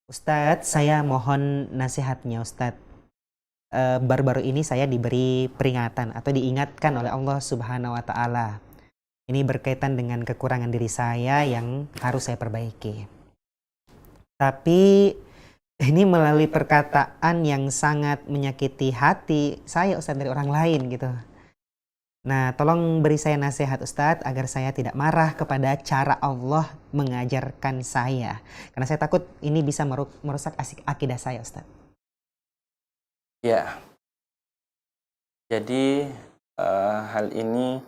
Ustadz, saya mohon nasihatnya Ustadz. Baru-baru ini saya diberi peringatan atau diingatkan oleh Allah Subhanahu wa Ta'ala. Ini berkaitan dengan kekurangan diri saya yang harus saya perbaiki. Tapi ini melalui perkataan yang sangat menyakiti hati saya Ustadz dari orang lain gitu. Nah, tolong beri saya nasihat Ustadz agar saya tidak marah kepada cara Allah mengajarkan saya. Karena saya takut ini bisa merusak akidah saya Ustadz. Ya, jadi hal ini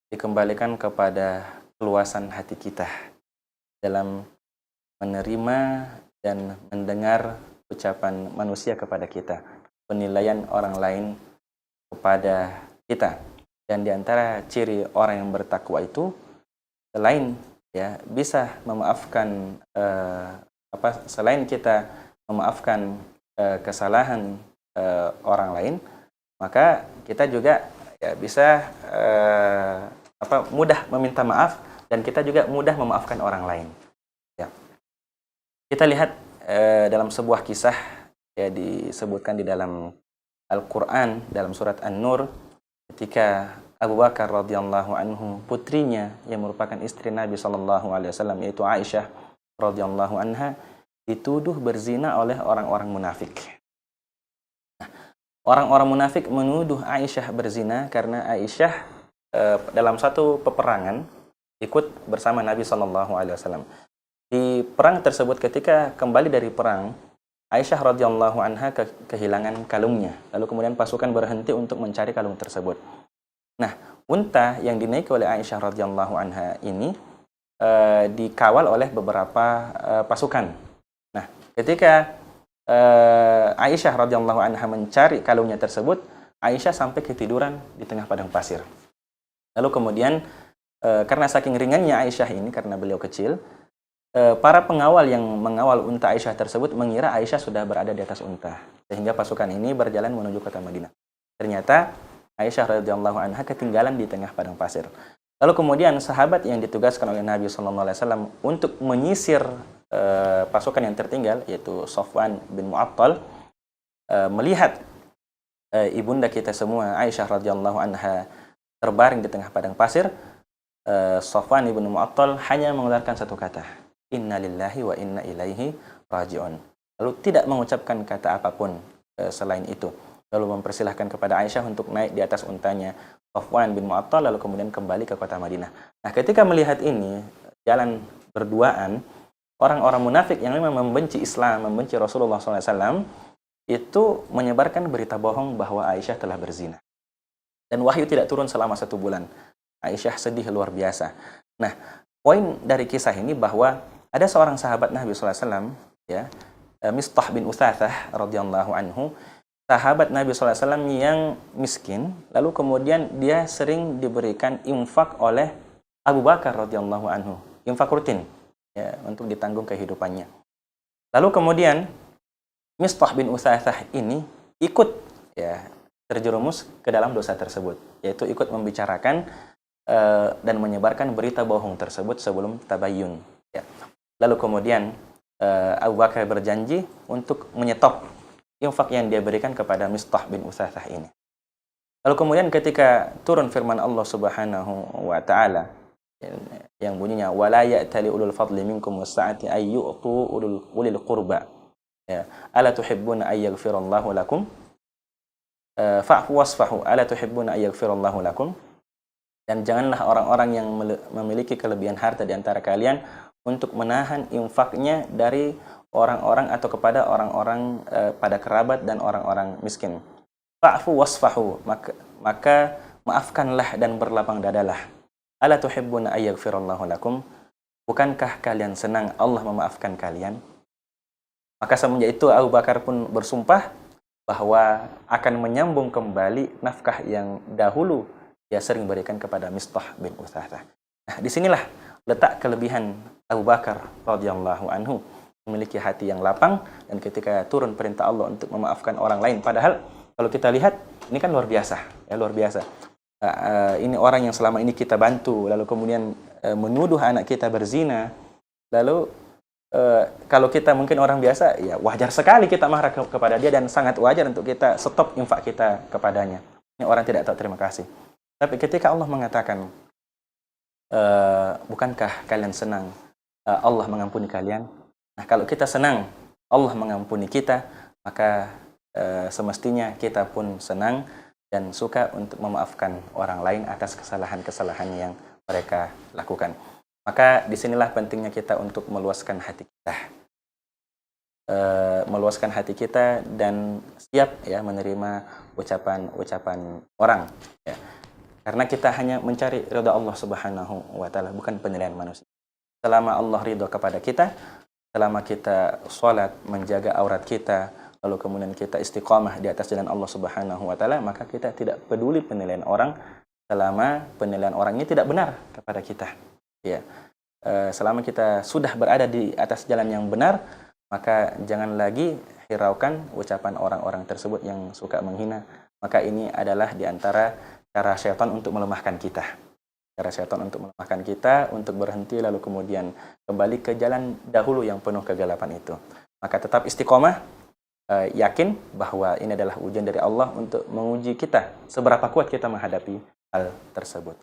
dikembalikan kepada keluasan hati kita dalam menerima dan mendengar ucapan manusia kepada kita, penilaian orang lain kepada kita. Dan di antara ciri orang yang bertakwa itu selain bisa memaafkan selain kita memaafkan kesalahan orang lain, maka kita juga bisa mudah meminta maaf dan kita juga mudah memaafkan orang lain. Ya. Kita lihat dalam sebuah kisah disebutkan di dalam Al-Quran dalam surat An-Nur ketika Abu Bakar radhiyallahu anhu, putrinya yang merupakan istri Nabi sallallahu alaihi wasallam yaitu Aisyah radhiyallahu anha, dituduh berzina oleh orang-orang munafik. Orang-orang munafik menuduh Aisyah berzina karena Aisyah dalam satu peperangan ikut bersama Nabi sallallahu alaihi wasallam. Di perang tersebut ketika kembali dari perang, Aisyah radhiyallahu anha kehilangan kalungnya. Lalu kemudian pasukan berhenti untuk mencari kalung tersebut. Nah, unta yang dinaiki oleh Aisyah radhiyallahu anha ini dikawal oleh beberapa pasukan. Nah, ketika Aisyah radhiyallahu anha mencari kalungnya tersebut, Aisyah sampai ketiduran di tengah padang pasir. Lalu kemudian karena saking ringannya Aisyah ini, karena beliau kecil, para pengawal yang mengawal unta Aisyah tersebut mengira Aisyah sudah berada di atas unta, sehingga pasukan ini berjalan menuju kota Madinah. Ternyata Aisyah radhiyallahu anha ketinggalan di tengah padang pasir. Lalu kemudian sahabat yang ditugaskan oleh Nabi SAW untuk menyisir pasukan yang tertinggal, yaitu Safwan bin Mu'attal, melihat ibunda kita semua Aisyah radhiyallahu anha terbaring di tengah padang pasir. Safwan bin Mu'attal hanya mengeluarkan satu kata, Inna lillahi wa inna ilaihi raji'un. Lalu tidak mengucapkan kata apapun selain itu. Lalu mempersilahkan kepada Aisyah untuk naik di atas untanya Safwan bin Mu'attal, lalu kemudian kembali ke kota Madinah. Nah, ketika melihat ini, jalan berduaan, orang-orang munafik yang memang membenci Islam, membenci Rasulullah SAW, itu menyebarkan berita bohong bahwa Aisyah telah berzina. Dan wahyu tidak turun selama 1 bulan. Aisyah sedih luar biasa. Nah, poin dari kisah ini bahwa ada seorang sahabat Nabi SAW, Mistah bin Utsatsah radhiyallahu anhu, sahabat Nabi SAW yang miskin, lalu kemudian dia sering diberikan infak oleh Abu Bakar radhiyallahu anhu, infak rutin untuk ditanggung kehidupannya. Lalu kemudian Mistah bin Utsatsah ini ikut terjerumus ke dalam dosa tersebut, yaitu ikut membicarakan dan menyebarkan berita bohong tersebut sebelum tabayyun. Lalu kemudian Abu Bakar berjanji untuk menyetop infak yang dia berikan kepada Mistah bin Utsatsah ini. Lalu kemudian ketika turun firman Allah Subhanahu wa Ta'ala yang bunyinya wala ya'tali ulul fadli minkum was-sa'ati ay yu'tu ulil qurba ala tuhibbuna ay yaghfirallahu lakum fa'fu wasfahu ala tuhibbuna ay yaghfirallahu lakum. Dan janganlah orang-orang yang memiliki kelebihan harta di antara kalian untuk menahan infaknya dari orang-orang atau kepada orang-orang pada kerabat dan orang-orang miskin. Fa'fu wasfahu, maka maafkanlah dan berlapang dadalah. Ala tuhibbuna ay yaghfirallahu lakum. Bukankah kalian senang Allah memaafkan kalian? Maka semenjak itu Abu Bakar pun bersumpah bahwa akan menyambung kembali nafkah yang dahulu dia sering berikan kepada Mistah bin Utsatsah. Nah, disinilah letak kelebihan Abu Bakar radhiyallahu anhu, memiliki hati yang lapang, dan ketika turun perintah Allah untuk memaafkan orang lain, padahal kalau kita lihat ini kan luar biasa, luar biasa. Ini orang yang selama ini kita bantu, lalu kemudian menuduh anak kita berzina, lalu kalau kita mungkin orang biasa, ya wajar sekali kita marah kepada dia dan sangat wajar untuk kita stop infak kita kepadanya. Ini orang tidak tahu terima kasih. Tapi ketika Allah mengatakan, bukankah kalian senang Allah mengampuni kalian? Nah, kalau kita senang Allah mengampuni kita, maka semestinya kita pun senang dan suka untuk memaafkan orang lain atas kesalahan-kesalahan yang mereka lakukan. Maka disinilah pentingnya kita untuk meluaskan hati kita. Meluaskan hati kita dan siap ya menerima ucapan-ucapan orang. Ya. Karena kita hanya mencari ridha Allah Subhanahu wa Ta'ala, bukan penilaian manusia. Selama Allah ridha kepada kita, selama kita sholat, menjaga aurat kita, lalu kemudian kita istiqamah di atas jalan Allah Subhanahu wa Ta'ala, maka kita tidak peduli penilaian orang selama penilaian orangnya tidak benar kepada kita. Ya. Selama kita sudah berada di atas jalan yang benar, maka jangan lagi hiraukan ucapan orang-orang tersebut yang suka menghina. Maka ini adalah di antara cara syaitan untuk melemahkan kita. Cara syaitan untuk melemahkan kita, untuk berhenti lalu kemudian kembali ke jalan dahulu yang penuh kegelapan itu. Maka tetap istiqomah, yakin bahwa ini adalah ujian dari Allah untuk menguji kita seberapa kuat kita menghadapi hal tersebut.